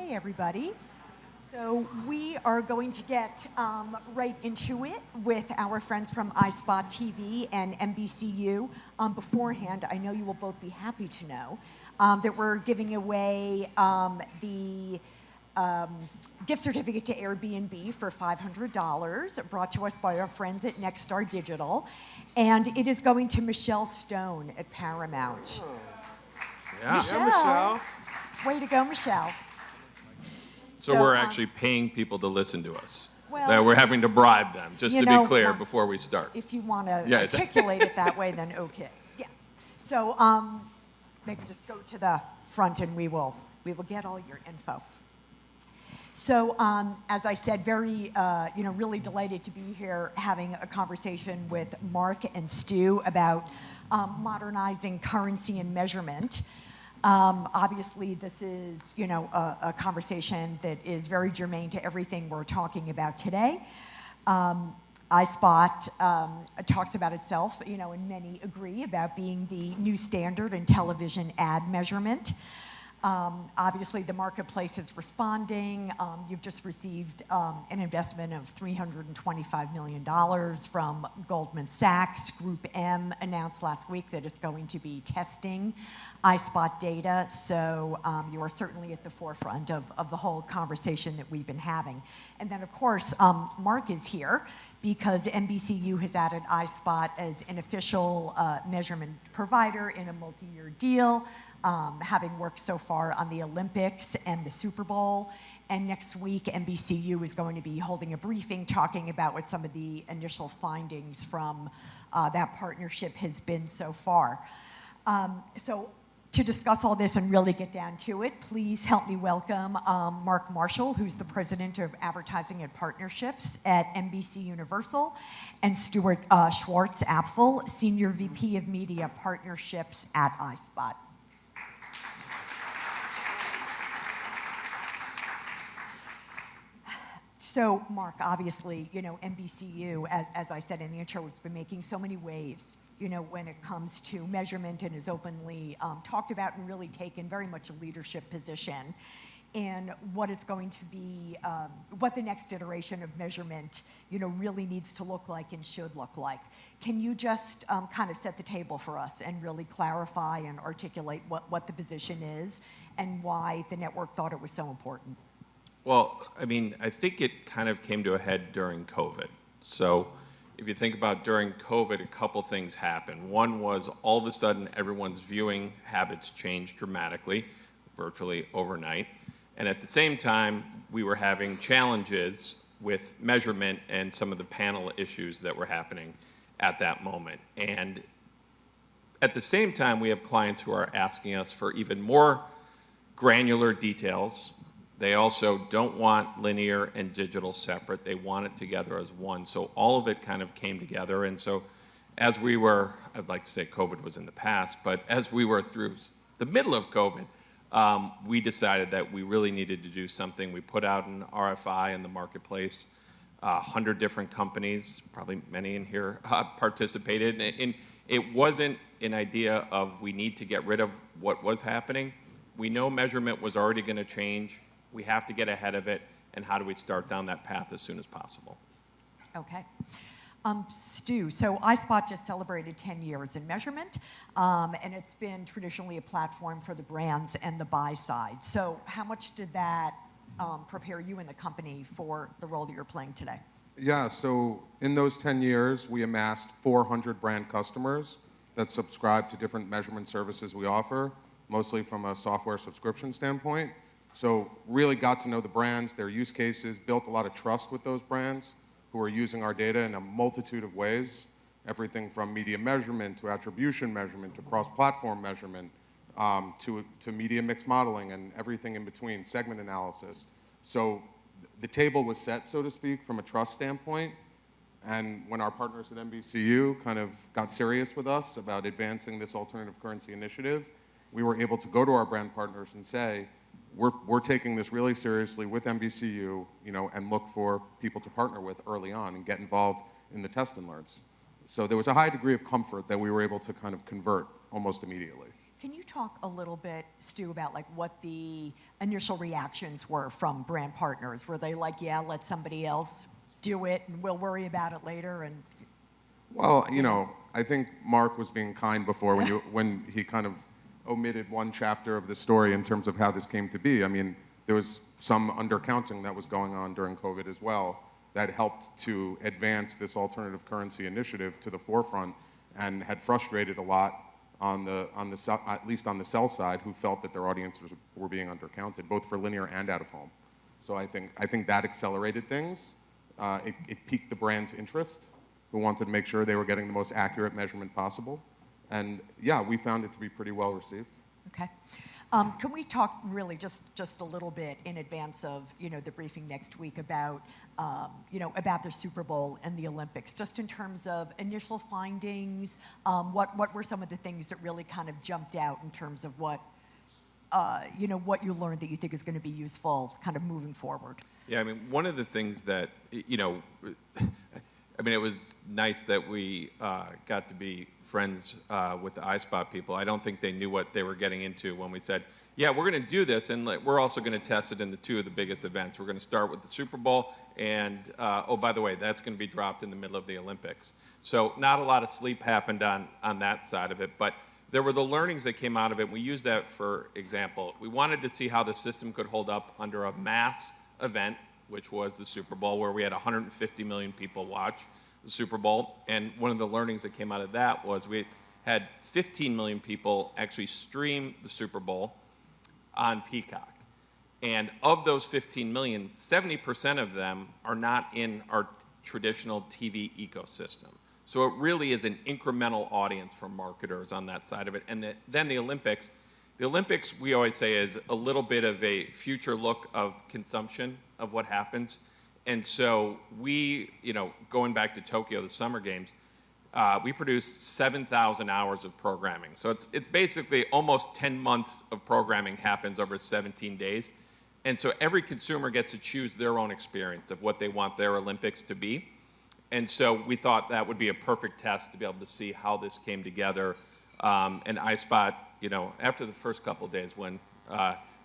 Hey, everybody. So we are going to get right into it with our friends from iSpot TV and NBCU. Beforehand, I know you will both be happy to know that we're giving away the gift certificate to Airbnb for $500, brought to us by our friends at Nexstar Digital. And it is going to Michelle Stone at Paramount. Yeah. Michelle. Way to go, Michelle. So we're actually paying people to listen to us. Well, that we're having to bribe them, just to be clear before we start. If you want to articulate it that way, then okay. Yes. So they can just go to the front and we will get all your info. So as I said, very, really delighted to be here having a conversation with Mark and Stu about modernizing currency and measurement. Obviously, this is, a conversation that is very germane to everything we're talking about today. iSpot talks about itself, and many agree about being the new standard in television ad measurement. Obviously, the marketplace is responding. You've just received an investment of $325 million from Goldman Sachs. Group M announced last week that it's going to be testing iSpot data. So you are certainly at the forefront of the whole conversation that we've been having. And then, of course, Mark is here because NBCU has added iSpot as an official measurement provider in a multi-year deal, having worked so far on the Olympics and the Super Bowl. And next week, NBCU is going to be holding a briefing talking about what some of the initial findings from that partnership has been so far. So to discuss all this and really get down to it, please help me welcome Mark Marshall, who's the President of Advertising and Partnerships at NBCUniversal, and Stu Schwartzapfel, Senior VP of Media Partnerships at iSpot. So, Mark, obviously, NBCU, as I said in the intro, has been making so many waves, when it comes to measurement and is openly talked about and really taken very much a leadership position in what it's going to be, what the next iteration of measurement, really needs to look like and should look like. Can you just kind of set the table for us and really clarify and articulate what the position is and why the network thought it was so important? Well, I think it kind of came to a head during COVID. So if you think about during COVID, a couple things happened. One was all of a sudden everyone's viewing habits changed dramatically, virtually overnight. And at the same time, we were having challenges with measurement and some of the panel issues that were happening at that moment. And at the same time, we have clients who are asking us for even more granular details. They also don't want linear and digital separate. They want it together as one. So all of it kind of came together. And so as we were, I'd like to say COVID was in the past, but as we were through the middle of COVID, we decided that we really needed to do something. We put out an RFI in the marketplace. 100 different companies, probably many in here, participated. And it wasn't an idea of we need to get rid of what was happening. We know measurement was already going to change. We have to get ahead of it, and how do we start down that path as soon as possible? Okay. Stu, so iSpot just celebrated 10 years in measurement, and it's been traditionally a platform for the brands and the buy side. So how much did that prepare you and the company for the role that you're playing today? Yeah, so in those 10 years, we amassed 400 brand customers that subscribe to different measurement services we offer, mostly from a software subscription standpoint. So really got to know the brands, their use cases, built a lot of trust with those brands who are using our data in a multitude of ways, everything from media measurement to attribution measurement to cross-platform measurement to media mix modeling and everything in between, segment analysis. So the table was set, so to speak, from a trust standpoint. And when our partners at NBCU kind of got serious with us about advancing this alternative currency initiative, we were able to go to our brand partners and say, we're taking this really seriously with NBCU, and look for people to partner with early on and get involved in the test and learns. So there was a high degree of comfort that we were able to kind of convert almost immediately. Can you talk a little bit, Stu, about like what the initial reactions were from brand partners? Were they like, yeah, let somebody else do it and we'll worry about it later? And Well, I think Mark was being kind before when he kind of omitted one chapter of the story in terms of how this came to be. I mean, there was some undercounting that was going on during COVID as well that helped to advance this alternative currency initiative to the forefront and had frustrated a lot at least on the sell side, who felt that their audiences were being undercounted, both for linear and out of home. So I think that accelerated things. It piqued the brand's interest, who wanted to make sure they were getting the most accurate measurement possible. And yeah, we found it to be pretty well received. Okay. Can we talk really just a little bit in advance of the briefing next week about about the Super Bowl and the Olympics, just in terms of initial findings? What were some of the things that really kind of jumped out in terms of what what you learned that you think is going to be useful kind of moving forward? Yeah, I mean, one of the things that I mean, it was nice that we got to be friends with the iSpot people. I don't think they knew what they were getting into when we said, yeah, we're going to do this, and we're also going to test it in the two of the biggest events. We're going to start with the Super Bowl, and oh, by the way, that's going to be dropped in the middle of the Olympics. So not a lot of sleep happened on that side of it, but there were the learnings that came out of it. We used that for example. We wanted to see how the system could hold up under a mass event, which was the Super Bowl, where we had 150 million people watch the Super Bowl. And one of the learnings that came out of that was we had 15 million people actually stream the Super Bowl on Peacock. And of those 15 million, 70% of them are not in our traditional TV ecosystem. So it really is an incremental audience for marketers on that side of it. And then the Olympics. The Olympics, we always say, is a little bit of a future look of consumption of what happens. And so we, going back to Tokyo, the Summer Games, we produced 7,000 hours of programming. So it's basically almost 10 months of programming happens over 17 days. And so every consumer gets to choose their own experience of what they want their Olympics to be. And so we thought that would be a perfect test to be able to see how this came together. And iSpot, after the first couple of days when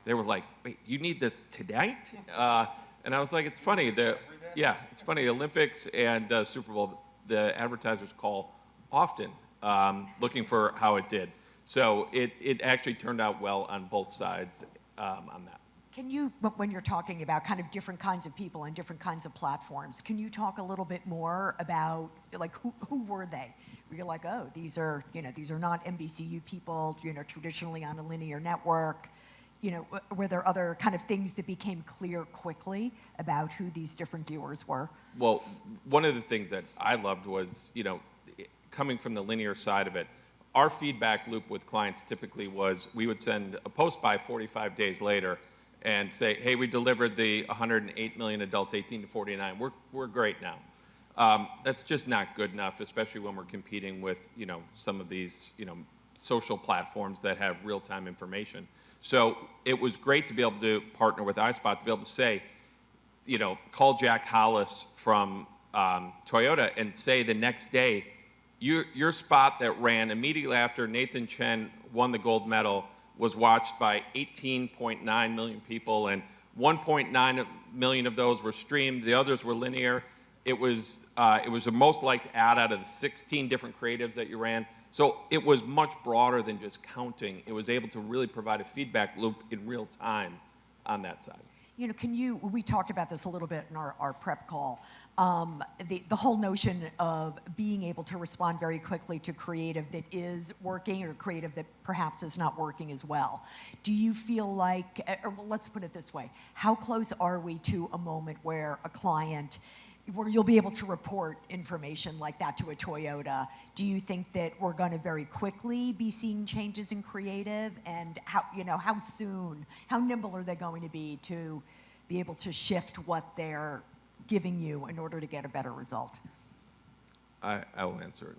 they were like, wait, you need this tonight? And I was like, it's funny. It's funny. Olympics and Super Bowl, the advertisers call often looking for how it did. So it actually turned out well on both sides on that. Can you, when you're talking about kind of different kinds of people and different kinds of platforms, can you talk a little bit more about like who were they? Were you like, oh, these are not NBCU people, traditionally on a linear network? Were there other kind of things that became clear quickly about who these different viewers were? Well, one of the things that I loved was, coming from the linear side of it, our feedback loop with clients typically was we would send a post by 45 days later and say, hey, we delivered the 108 million adults 18 to 49. We're great now. That's just not good enough, especially when we're competing with, some of these, social platforms that have real-time information. So it was great to be able to partner with iSpot to be able to say, call Jack Hollis from Toyota and say the next day, your spot that ran immediately after Nathan Chen won the gold medal was watched by 18.9 million people, and 1.9 million of those were streamed. The others were linear. It was the most liked ad out of the 16 different creatives that you ran. So it was much broader than just counting. It was able to really provide a feedback loop in real time on that side. We talked about this a little bit in our prep call, the whole notion of being able to respond very quickly to creative that is working or creative that perhaps is not working as well. Do you feel like, or let's put it this way, how close are we to a moment where where you'll be able to report information like that to a Toyota? Do you think that we're going to very quickly be seeing changes in creative, and how soon, how nimble are they going to be able to shift what they're giving you in order to get a better result? I will answer it.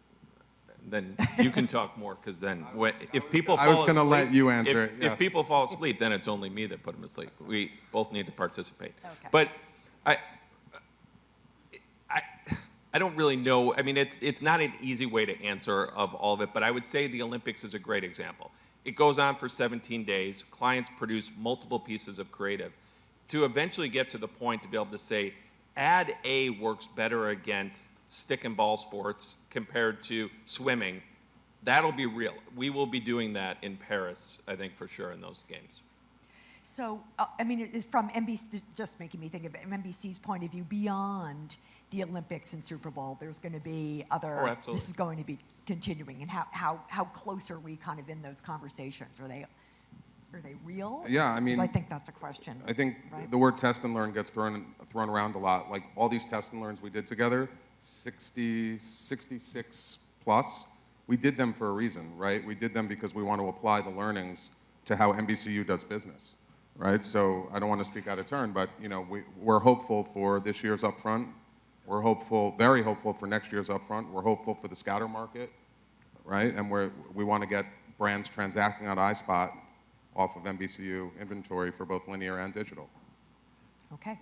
Then you can talk more, because then if people fall I was going to asleep, let you answer it. Yeah. If people fall asleep, then it's only me that put them asleep. We both need to participate. Okay. But I don't really know. I mean, it's not an easy way to answer of all of it, but I would say the Olympics is a great example. It goes on for 17 days. Clients produce multiple pieces of creative to eventually get to the point to be able to say, ad A works better against stick and ball sports compared to swimming. That'll be real. We will be doing that in Paris, I think, for sure, in those games. So, I mean, it's from NBC, just making me think of NBC's point of view, beyond the Olympics and Super Bowl, there's going to be other, absolutely. This is going to be continuing, and how close are we kind of in those conversations? Are they real? Yeah, I mean, 'Cause I think that's a question. I think right? the word test and learn gets thrown around a lot. Like all these test and learns we did together, 66 plus, we did them for a reason, right? We did them because we want to apply the learnings to how NBCU does business, right? So I don't want to speak out of turn, but you know, we're hopeful for this year's upfront. We're hopeful, very hopeful for next year's upfront. We're hopeful for the scatter market, right? And we want to get brands transacting on iSpot off of NBCU inventory for both linear and digital. Okay.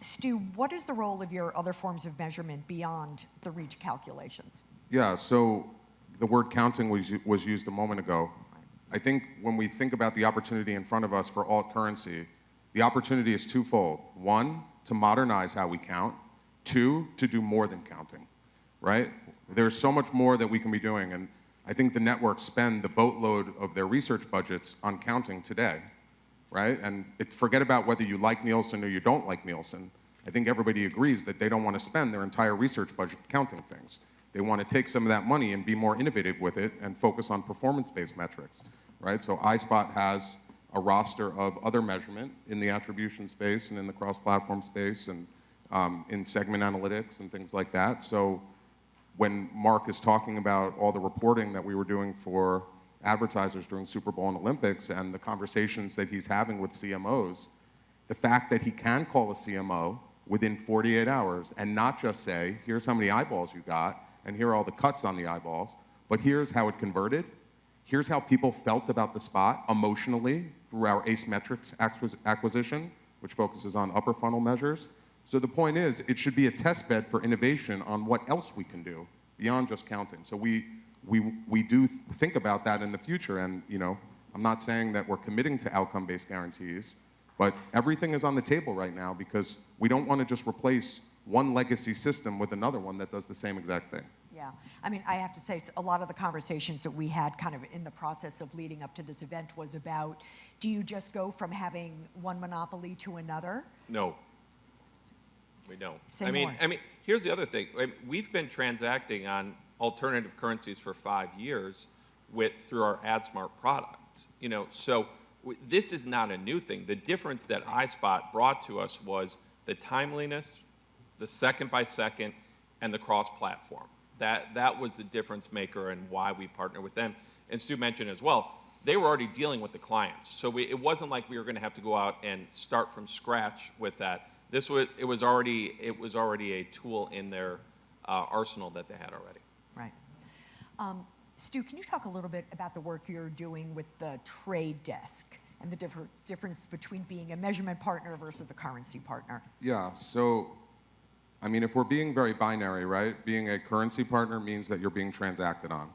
Stu, what is the role of your other forms of measurement beyond the reach calculations? Yeah, so the word counting was used a moment ago. I think when we think about the opportunity in front of us for alt currency, the opportunity is twofold. One, to modernize how we count. Two, to do more than counting, right? There's so much more that we can be doing, and I think the networks spend the boatload of their research budgets on counting today, right? And forget about whether you like Nielsen or you don't like Nielsen. I think everybody agrees that they don't want to spend their entire research budget counting things. They want to take some of that money and be more innovative with it and focus on performance-based metrics, right? So iSpot has a roster of other measurement in the attribution space and in the cross-platform space and in segment analytics and things like that. So when Mark is talking about all the reporting that we were doing for advertisers during Super Bowl and Olympics and the conversations that he's having with CMOs, the fact that he can call a CMO within 48 hours and not just say, here's how many eyeballs you got, and here are all the cuts on the eyeballs, but here's how it converted, here's how people felt about the spot emotionally through our ACE Metrics acquisition, which focuses on upper funnel measures. So the point is, it should be a test bed for innovation on what else we can do beyond just counting. So we do think about that in the future, and you know, I'm not saying that we're committing to outcome-based guarantees, but everything is on the table right now because we don't want to just replace one legacy system with another one that does the same exact thing. Yeah, I mean, I have to say, a lot of the conversations that we had kind of in the process of leading up to this event was about, do you just go from having one monopoly to another? No. We don't. Say more. more. I mean, here's the other thing. We've been transacting on alternative currencies for 5 years through our AdSmart product. You know, so this is not a new thing. The difference that iSpot brought to us was the timeliness, the second by second, and the cross-platform. That was the difference maker and why we partnered with them. And Stu mentioned as well, they were already dealing with the clients. So it wasn't like we were going to have to go out and start from scratch with that. It was already a tool in their arsenal that they had already. Right. Stu, can you talk a little bit about the work you're doing with the trade desk and the difference between being a measurement partner versus a currency partner? Yeah, so, I mean, if we're being very binary, right, being a currency partner means that you're being transacted on,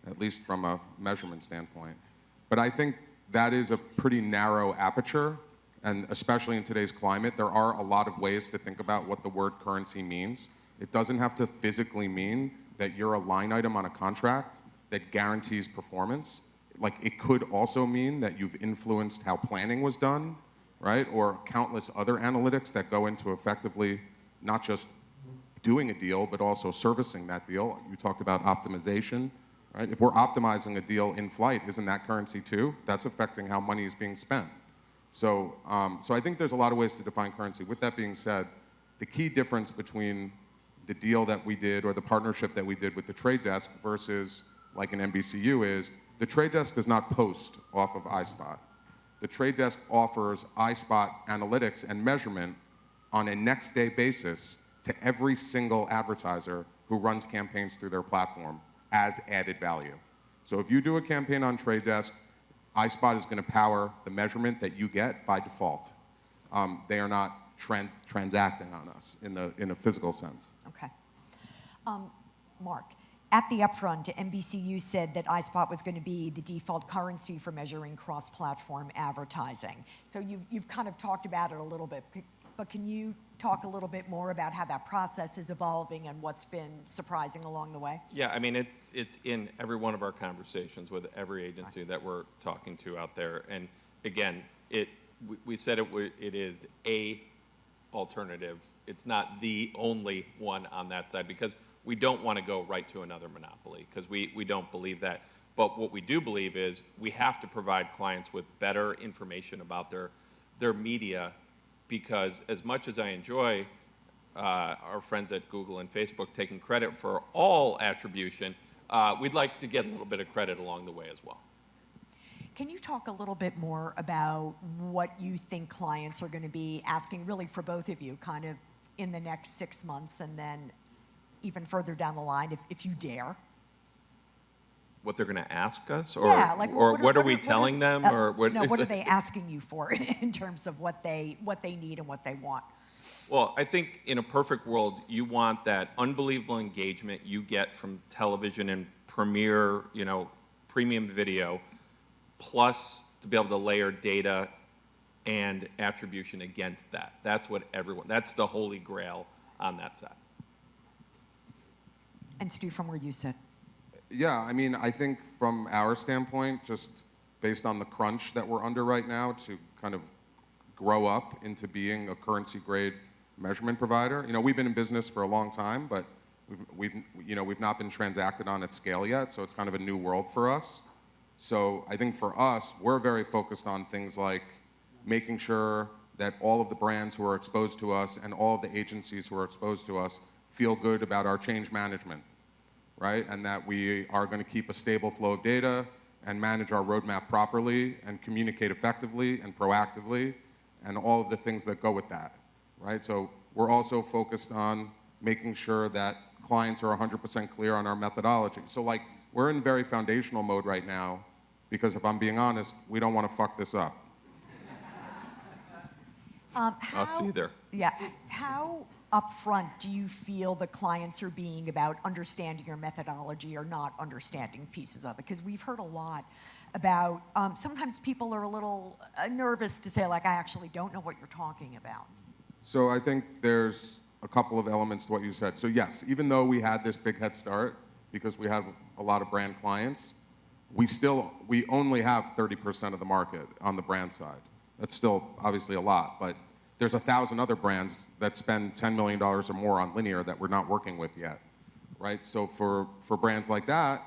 at least from a measurement standpoint. But I think that is a pretty narrow aperture, and especially in today's climate, there are a lot of ways to think about what the word currency means. It doesn't have to physically mean that you're a line item on a contract that guarantees performance. Like, it could also mean that you've influenced how planning was done, right? Or countless other analytics that go into effectively not just doing a deal, but also servicing that deal. You talked about optimization, right? If we're optimizing a deal in flight, isn't that currency too? That's affecting how money is being spent. So I think there's a lot of ways to define currency. With that being said, the key difference between the deal that we did or the partnership that we did with the trade desk versus like an NBCU is the trade desk does not post off of iSpot. The trade desk offers iSpot analytics and measurement on a next day basis to every single advertiser who runs campaigns through their platform as added value. So if you do a campaign on trade desk, iSpot is going to power the measurement that you get by default. They are not transacting on us in a physical sense. Okay. Mark, At the upfront, NBCU said that iSpot was going to be the default currency for measuring cross-platform advertising. So you've kind of talked about it a little bit, but can you talk a little bit more about how that process is evolving and what's been surprising along the way? Yeah, I mean, it's in every one of our conversations with every agency that we're talking to out there. And again, we said it is a alternative. It's not the only one on that side, because we don't want to go right to another monopoly, because we don't believe that. But what we do believe is we have to provide clients with better information about their media, because as much as I enjoy our friends at Google and Facebook taking credit for all attribution, we'd like to get a little bit of credit along the way as well. Can you talk a little bit more about what you think clients are going to be asking, really for both of you, kind of in the next 6 months and then even further down the line, if you dare? What they're going to ask us, or yeah, like, what are we telling them, or what? No, what are they asking you for in terms of what they need and what they want? Well, I think in a perfect world, you want that unbelievable engagement you get from television and premium video, plus to be able to layer data and attribution against that. That's that's the holy grail on that side. And Stu, from where you sit. Yeah, I mean, I think from our standpoint, just based on the crunch that we're under right now to kind of grow up into being a currency grade measurement provider. We've been in business for a long time, but we've not been transacted on at scale yet, so it's kind of a new world for us. So I think for us, we're very focused on things like making sure that all of the brands who are exposed to us and all of the agencies who are exposed to us feel good about our change management, right? And that we are going to keep a stable flow of data and manage our roadmap properly and communicate effectively and proactively and all of the things that go with that, right? So we're also focused on making sure that clients are 100% clear on our methodology. So like, we're in very foundational mode right now because if I'm being honest, we don't want to fuck this up. I'll see you there. Yeah, how upfront do you feel the clients are being about understanding your methodology or not understanding pieces of it? Because we've heard a lot about, sometimes people are a little nervous to say, like, I actually don't know what you're talking about. So I think there's a couple of elements to what you said. So yes, even though we had this big head start because we have a lot of brand clients, we only have 30% of the market on the brand side. That's still obviously a lot, but there's 1,000 other brands that spend $10 million or more on linear that we're not working with yet, right? So for brands like that,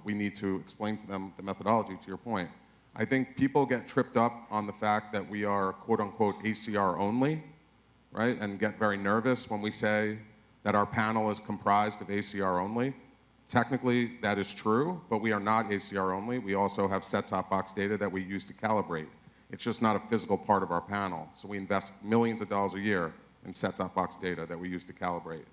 we need to explain to them the methodology, to your point. I think people get tripped up on the fact that we are quote unquote ACR only, right? And get very nervous when we say that our panel is comprised of ACR only. Technically, that is true, but we are not ACR only. We also have set-top box data that we use to calibrate. It's just not a physical part of our panel. So we invest millions of dollars a year in set-top box data that we use to calibrate.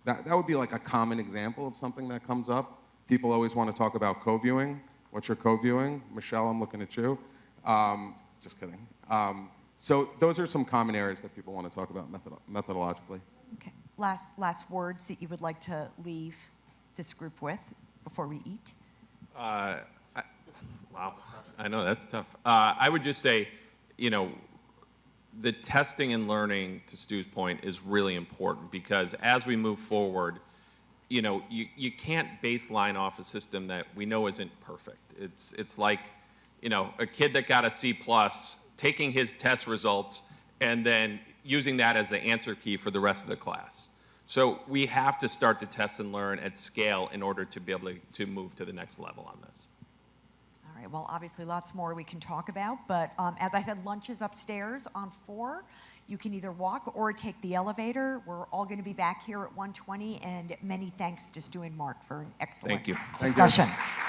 That would be like a common example of something that comes up. People always want to talk about co-viewing. What's your co-viewing? Michelle, I'm looking at you. Just kidding. So those are some common areas that people want to talk about methodologically. Okay. Last words that you would like to leave this group with before we eat? Wow, I know, that's tough. I would just say, the testing and learning, to Stu's point, is really important because as we move forward, you can't baseline off a system that we know isn't perfect. It's like, a kid that got a C+, taking his test results and then using that as the answer key for the rest of the class. So we have to start to test and learn at scale in order to be able to move to the next level on this. All right, well, obviously lots more we can talk about, but as I said, lunch is upstairs on 4. You can either walk or take the elevator. We're all going to be back here at 1:20, and many thanks to Stu and Mark for an excellent Thank you. discussion. Thank you.